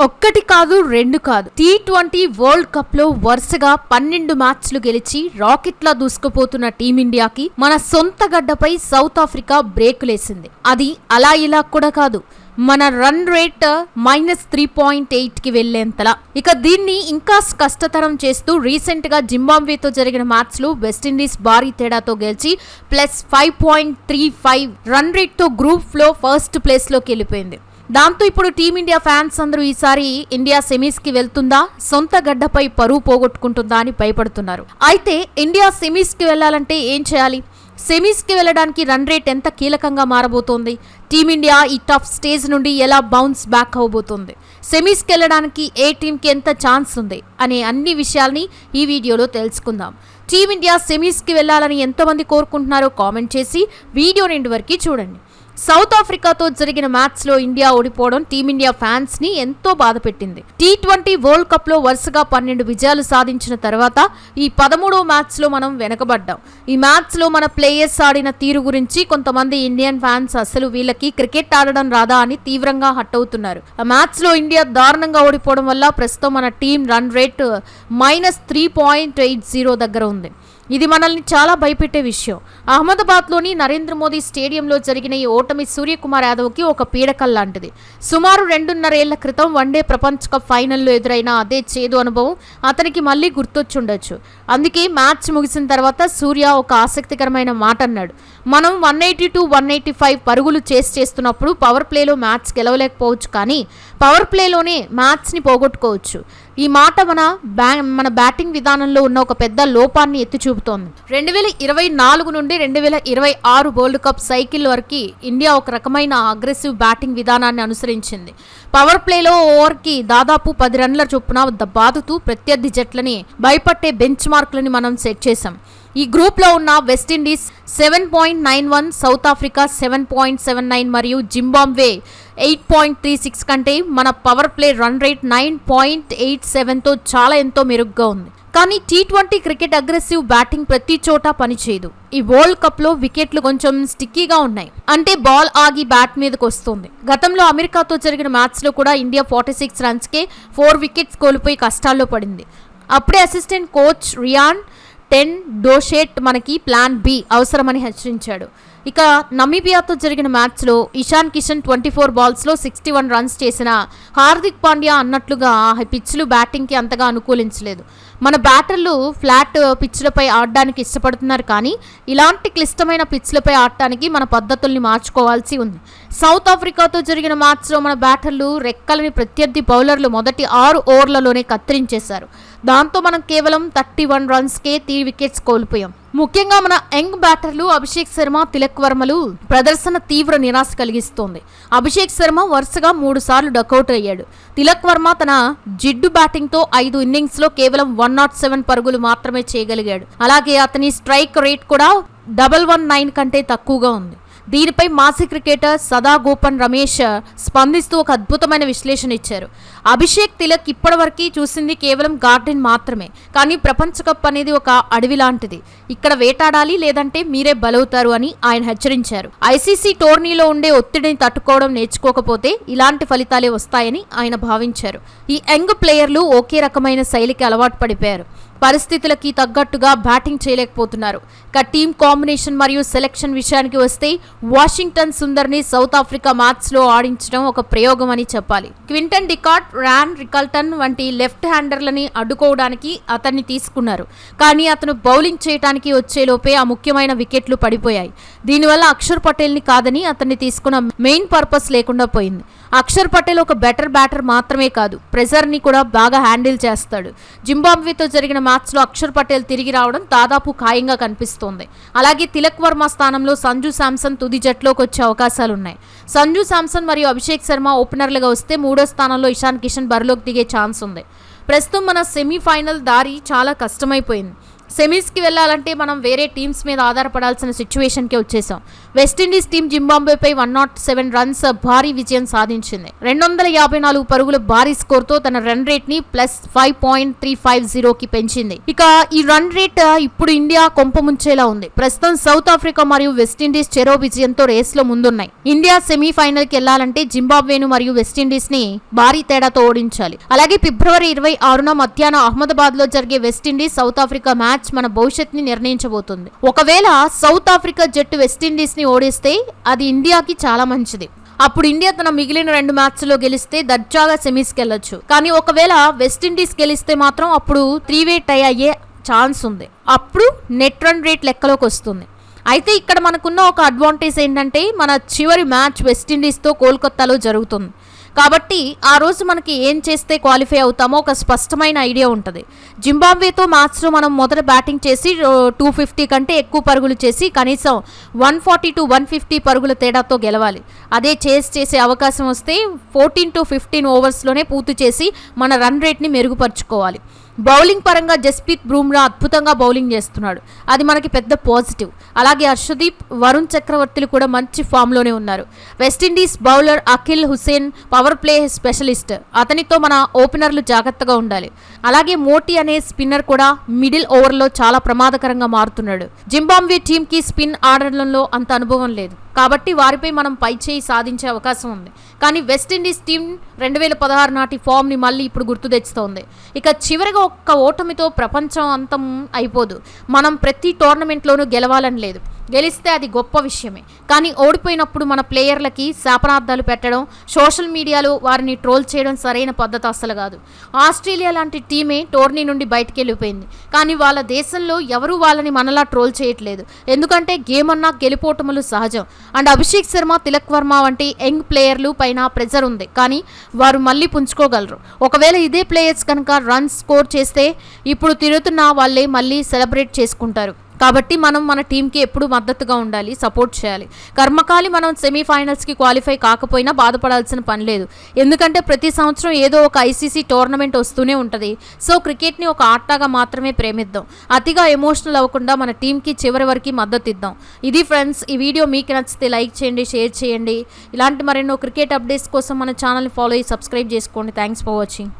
ఒక్కటి కాదు రెండు కాదు, T20 వరల్డ్ కప్ లో వరుసగా 12 మ్యాచ్లు గెలిచి రాకెట్లా దూసుకుపోతున్న టీమిండియాకి మన సొంత గడ్డపై సౌత్ ఆఫ్రికా బ్రేకులేసింది. అది అలా ఇలా కూడా కాదు, మన రన్ రేట్ -3.8 కి వెళ్లేంతలా. ఇక దీన్ని ఇంకా కష్టతరం చేస్తూ రీసెంట్ గా జింబాబ్వేతో జరిగిన మ్యాచ్ లో వెస్టిండీస్ భారీ తేడాతో గెలిచి +5.35 రన్ రేట్ తో గ్రూప్ లో ఫస్ట్ ప్లేస్ లోకి వెళ్ళిపోయింది. దాంతో ఇప్పుడు టీమిండియా ఫ్యాన్స్ అందరూ ఈసారి ఇండియా సెమీస్ కి వెళ్తుందా, సొంత గడ్డపై పరువు పోగొట్టుకుంటుందా అని భయపడుతున్నారు. అయితే ఇండియా సెమీస్ కి వెళ్లాలంటే ఏం చేయాలి? సెమీస్ కి వెళ్లడానికి రన్ రేట్ ఎంత కీలకంగా మారబోతోంది? టీమిండియా ఈ టఫ్ స్టేజ్ నుండి ఎలా బౌన్స్ బ్యాక్ అవబోతోంది? సెమీస్ కి వెళ్లడానికి ఏ టీంకి ఎంత ఛాన్స్ ఉంది అనే అన్ని విషయాల్ని ఈ వీడియోలో తెలుసుకుందాం. టీమిండియా సెమీస్ కి వెళ్లాలని ఎంతమంది కోరుకుంటున్నారో కామెంట్ చేసి వీడియో నిండి వరకు చూడండి. సౌత్ ఆఫ్రికాతో జరిగిన మ్యాచ్ లో ఇండియా ఓడిపోవడం టీమిండియా ఫ్యాన్స్ ని ఎంతో బాధ పెట్టింది. T20 వరల్డ్ కప్ లో వరుసగా 12 విజయాలు సాధించిన తర్వాత ఈ 13వ మ్యాచ్ లో మనం వెనకబడ్డాం. ఈ మ్యాచ్ లో మన ప్లేయర్స్ ఆడిన తీరు గురించి కొంతమంది ఇండియన్ ఫ్యాన్స్ అసలు వీళ్ళకి క్రికెట్ ఆడడం రాదా అని తీవ్రంగా హట్ అవుతున్నారు. ఆ మ్యాచ్ లో ఇండియా దారుణంగా ఓడిపోవడం వల్ల ప్రస్తుతం మన టీం రన్ రేట్ -3.80 దగ్గర ఉంది. ఇది మనల్ని చాలా భయపెట్టే విషయం. అహ్మదాబాద్లోని నరేంద్ర మోదీ స్టేడియంలో జరిగిన ఈ ఓటమి సూర్యకుమార్ యాదవ్కి ఒక పీడకల్ లాంటిది. సుమారు 2.5 ఏళ్ల క్రితం వన్డే ప్రపంచ కప్ ఫైనల్లో ఎదురైన అదే చేదు అనుభవం అతనికి మళ్ళీ గుర్తొచ్చుండొచ్చు. అందుకే మ్యాచ్ ముగిసిన తర్వాత సూర్య ఒక ఆసక్తికరమైన మాట అన్నాడు. మనం 180-185 పరుగులు చేస్తున్నప్పుడు పవర్ ప్లేలో మ్యాచ్ గెలవలేకపోవచ్చు, కానీ పవర్ ప్లేలోనే మ్యాచ్ని పోగొట్టుకోవచ్చు. ఈ మాట మన బ్యాటింగ్ విధానంలో ఉన్న ఒక పెద్ద లోపాన్ని ఎత్తి చూపుతోంది. 2024 నుండి 2026 వరల్డ్ కప్ సైకిల్ వరకు ఇండియా ఒక రకమైన అగ్రెసివ్ బ్యాటింగ్ విధానాన్ని అనుసరించింది. పవర్ ప్లేలో ఓవర్కి దాదాపు 10 రన్ల చొప్పున బాదుతూ ప్రత్యర్థి జట్లని భయపట్టే బెంచ్ మార్క్లని మనం సెట్ చేశాం. ఈ గ్రూప్ లో ఉన్న వెస్టిండీస్ 7.91, సౌత్ ఆఫ్రికా 7.79 మరియు జింబాబ్వే 8.36 కంటే మన పవర్ ప్లే రన్ రేట్ 9.87తో చాలా ఎంతో మెరుగ్గా ఉంది. కానీ T20 క్రికెట్ అగ్రెసివ్ బ్యాటింగ్ ప్రతి చోట పనిచేయదు. ఈ వరల్డ్ కప్ లో వికెట్లు కొంచెం స్టిక్కీగా ఉన్నాయి, అంటే బాల్ ఆగి బ్యాట్ మీదకి వస్తుంది. గతంలో అమెరికాతో జరిగిన మ్యాచ్ లో కూడా ఇండియా 46 రన్స్కే 4 వికెట్స్ కోల్పోయి కష్టాల్లో పడింది. అప్పుడే అసిస్టెంట్ కోచ్ రియాన్ డోషెట్ మనకి ప్లాన్ బి అవసరమని హెచ్చరించాడు. ఇక నమీబియాతో జరిగిన మ్యాచ్లో ఇషాన్ కిషన్ 24 బాల్స్లో 61 రన్స్ చేసిన హార్దిక్ పాండ్యా అన్నట్లుగా ఆ పిచ్లు బ్యాటింగ్కి అంతగా అనుకూలించలేదు. మన బ్యాటర్లు ఫ్లాట్ పిచ్లపై ఆడడానికి ఇష్టపడుతున్నారు, కానీ ఇలాంటి క్లిష్టమైన పిచ్లపై ఆడటానికి మన పద్ధతుల్ని మార్చుకోవాల్సి ఉంది. సౌత్ ఆఫ్రికాతో జరిగిన మ్యాచ్లో మన బ్యాటర్లు రెక్కలని ప్రత్యర్థి బౌలర్లు మొదటి 6 ఓవర్లలోనే కత్తిరించేశారు. దాంతో మనం కేవలం 31 రన్స్కే 3 వికెట్స్ కోల్పోయాం. ముఖ్యంగా మన యంగ్ బ్యాటర్లు అభిషేక్ శర్మ, తిలక్ వర్మలు ప్రదర్శన తీవ్ర నిరాశ కలిగిస్తోంది. అభిషేక్ శర్మ వరుసగా 3 సార్లు డకౌట్ అయ్యాడు. తిలక్ వర్మ తన జిడ్డు బ్యాటింగ్తో 5 ఇన్నింగ్స్లో కేవలం 107 పరుగులు మాత్రమే చేయగలిగాడు. అలాగే అతని స్ట్రైక్ రేట్ కూడా 119 కంటే తక్కువగా ఉంది. దీనిపై మాజీ క్రికెటర్ సదా గోపన్ రమేష్ స్పందిస్తూ ఒక అద్భుతమైన విశ్లేషణ ఇచ్చారు. అభిషేక్, తిలక్ ఇప్పటివరకు చూసింది కేవలం గార్డెన్ మాత్రమే, కానీ ప్రపంచ కప్ అనేది ఒక అడవి లాంటిది. ఇక్కడ వేటాడాలి, లేదంటే మీరే బలవుతారు అని ఆయన హెచ్చరించారు. ఐసీసీ టోర్నీలో ఉండే ఒత్తిడిని తట్టుకోవడం నేర్చుకోకపోతే ఇలాంటి ఫలితాలే వస్తాయని ఆయన భావించారు. ఈ యంగ్ ప్లేయర్లు ఒకే రకమైన శైలికి అలవాటు పడిపోయారు. పరిస్థితులకి తగ్గట్టుగా బ్యాటింగ్ చేయలేకపోతున్నారు. ఇక టీమ్ కాంబినేషన్ మరియు సెలెక్షన్ విషయానికి వస్తే వాషింగ్టన్ సుందర్ని సౌత్ ఆఫ్రికా మ్యాచ్లో ఆడించడం ఒక ప్రయోగం అని చెప్పాలి. క్వింటన్ డికాట్, ర్యాన్ రికల్టన్ వంటి లెఫ్ట్ హ్యాండర్లని అడ్డుకోవడానికి అతన్ని తీసుకున్నారు, కానీ అతను బౌలింగ్ చేయడానికి వచ్చేలోపే ఆ ముఖ్యమైన వికెట్లు పడిపోయాయి. దీనివల్ల అక్షర్ పటేల్ని కాదని అతన్ని తీసుకున్న మెయిన్ పర్పస్ లేకుండా పోయింది. అక్షర్ పటేల్ ఒక బెటర్ బ్యాటర్ మాత్రమే కాదు, ప్రెజర్ని కూడా బాగా హ్యాండిల్ చేస్తాడు. జింబాబ్వేతో జరిగిన మ్యాచ్లో అక్షర్ పటేల్ తిరిగి రావడం దాదాపు ఖాయంగా కనిపిస్తోంది. అలాగే తిలక్ వర్మ స్థానంలో సంజు శాంసన్ తుది జట్లోకి వచ్చే అవకాశాలున్నాయి. సంజు శాంసన్ మరియు అభిషేక్ శర్మ ఓపెనర్లుగా వస్తే 3వ స్థానంలో ఇషాన్ కిషన్ బరిలోకి దిగే ఛాన్స్ ఉంది. ప్రస్తుతం మన సెమీఫైనల్ దారి చాలా కష్టమైపోయింది. సెమీస్కి వెళ్ళాలంటే మనం వేరే టీమ్స్ మీద ఆధారపడాల్సిన సిచ్యువేషన్కి వచ్చేసాం. వెస్టిండీస్ టీం జింబాబ్వేపై 107 రన్స్ భారీ విజయం సాధించింది. 254 పరుగుల భారీ స్కోర్తో తన రన్ రేట్ ని +5.350కి పెంచింది. ఇక ఈ రన్ రేట్ ఇప్పుడు ఇండియా కొంపముంచేలా ఉంది. ప్రస్తుతం సౌత్ ఆఫ్రికా మరియు వెస్టిండీస్ చెరో విజయంతో రేస్లో ముందున్నాయి. ఇండియా సెమీఫైనల్ కి వెళ్లాలంటే జింబాబ్వేను మరియు వెస్టిండీస్ ని భారీ తేడాతో ఓడించాలి. అలాగే ఫిబ్రవరి 26న మధ్యాహ్నం అహ్మదాబాద్ లో జరిగే వెస్టిండీస్ సౌత్ ఆఫ్రికా మ్యాచ్ మన భవిష్యత్ ని నిర్ణయించబోతుంది. ఒకవేళ సౌత్ ఆఫ్రికా జట్టు వెస్టిండీస్ ని ఓడిస్తే అది ఇండియాకి చాలా మంచిది. అప్పుడు ఇండియా తన మిగిలిన 2 మ్యాచ్లో గెలిస్తే దర్జాగా సెమీస్కి వెళ్ళొచ్చు. కానీ ఒకవేళ వెస్టిండీస్ గెలిస్తే మాత్రం అప్పుడు 3-way టై అయ్యే ఛాన్స్ ఉంది. అప్పుడు నెట్ రన్ రేట్ లెక్కలోకి వస్తుంది. అయితే ఇక్కడ మనకున్న ఒక అడ్వాంటేజ్ ఏంటంటే మన చివరి మ్యాచ్ వెస్టిండీస్తో కోల్కతాలో జరుగుతుంది. కాబట్టి ఆ రోజు మనకి ఏం చేస్తే క్వాలిఫై అవుతామో ఒక స్పష్టమైన ఐడియా ఉంటుంది. జింబాబ్వేతో మ్యాచ్లో మనం మొదట బ్యాటింగ్ చేసి 250 కంటే ఎక్కువ పరుగులు చేసి కనీసం 140 to 150 పరుగుల తేడాతో గెలవాలి. అదే చేసే అవకాశం వస్తే 14 to 15 ఓవర్స్లోనే పూర్తి చేసి మన రన్ రేట్ని మెరుగుపరుచుకోవాలి. బౌలింగ్ పరంగా జస్ప్రీత్ బుమ్రా అద్భుతంగా బౌలింగ్ చేస్తున్నాడు. అది మనకి పెద్ద పాజిటివ్. అలాగే హర్షదీప్, వరుణ్ చక్రవర్తిలు కూడా మంచి ఫామ్లోనే ఉన్నారు. West Indies bowler Akeal Hosein power play specialist. అతనితో మన ఓపెనర్లు జాగ్రత్తగా ఉండాలి. అలాగే మోటీ అనే స్పిన్నర్ కూడా మిడిల్ ఓవర్లో చాలా ప్రమాదకరంగా మారుతున్నాడు. జింబాబ్వే టీంకి స్పిన్ ఆడడంలో అంత అనుభవం లేదు. కాబట్టి వారిపై మనం పైచేయి సాధించే అవకాశం ఉంది. కానీ వెస్టిండీస్ టీం 2016 నాటి ఫామ్ని మళ్ళీ ఇప్పుడు గుర్తు తెచ్చుతోంది. ఇక చివరిగా ఒక్క ఓటమితో ప్రపంచం అంతం అయిపోదు. మనం ప్రతి టోర్నమెంట్లోనూ గెలవాలని లేదు. గెలిస్తే అది గొప్ప విషయమే. కానీ ఓడిపోయినప్పుడు మన ప్లేయర్లకి శాపనార్థాలు పెట్టడం, సోషల్ మీడియాలో వారిని ట్రోల్ చేయడం సరైన పద్ధతి అస్సలు కాదు. ఆస్ట్రేలియా లాంటి టీమే టోర్నీ నుండి బయటికి వెళ్ళిపోయింది. కానీ వాళ్ళ దేశంలో ఎవరూ వాళ్ళని మనలా ట్రోల్ చేయట్లేదు. ఎందుకంటే గేమ్ అన్నా గెలిపోవటములు సహజం. అండ్ అభిషేక్ శర్మ, తిలక్ వర్మ వంటి యంగ్ ప్లేయర్లు పైన ప్రెజర్ ఉంది. కానీ వారు మళ్ళీ పుంజుకోగలరు. ఒకవేళ ఇదే ప్లేయర్స్ కనుక రన్స్ స్కోర్ చేస్తే ఇప్పుడు తిరుగుతున్న వాళ్ళే మళ్ళీ సెలబ్రేట్ చేసుకుంటారు. కాబట్టి మనం మన టీంకి ఎప్పుడు మద్దతుగా ఉండాలి, సపోర్ట్ చేయాలి. కర్మకాలి మనం సెమీఫైనల్స్కి క్వాలిఫై కాకపోయినా బాధపడాల్సిన పని లేదు. ఎందుకంటే ప్రతి సంవత్సరం ఏదో ఒక ఐసీసీ టోర్నమెంట్ వస్తూనే ఉంటుంది. సో క్రికెట్ని ఒక ఆటగా మాత్రమే ప్రేమిద్దాం. అతిగా ఎమోషనల్ అవ్వకుండా మన టీంకి చివరి వరకు మద్దతు ఇద్దాం. ఇది ఫ్రెండ్స్, ఈ వీడియో మీకు నచ్చితే లైక్ చేయండి, షేర్ చేయండి. ఇలాంటి మరెన్నో క్రికెట్ అప్డేట్స్ కోసం మన ఛానల్ని ఫాలో అయ్యి సబ్స్క్రైబ్ చేసుకోండి. Thanks for watching.